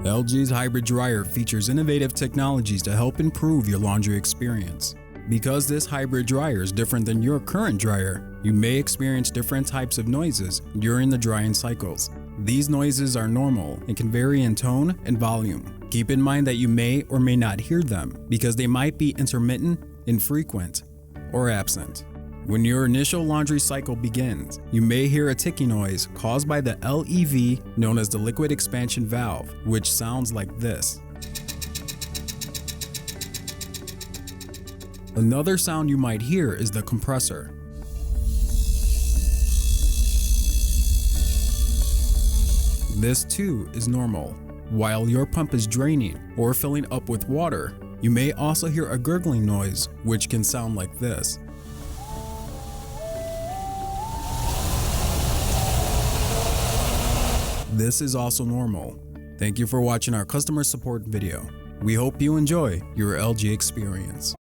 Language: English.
LG's hybrid dryer features innovative technologies to help improve your laundry experience. Because this hybrid dryer is different than your current dryer, you may experience different types of noises during the drying cycles. These noises are normal and can vary in tone and volume. Keep in mind that you may or may not hear them because they might be intermittent, infrequent, or absent. When your initial laundry cycle begins, you may hear a ticking noise caused by the LEV known as the liquid expansion valve, which sounds like this. Another sound you might hear is the compressor. This too is normal. While your pump is draining or filling up with water, you may also hear a gurgling noise, which can sound like this. This is also normal. Thank you for watching our customer support video. We hope you enjoy your LG experience.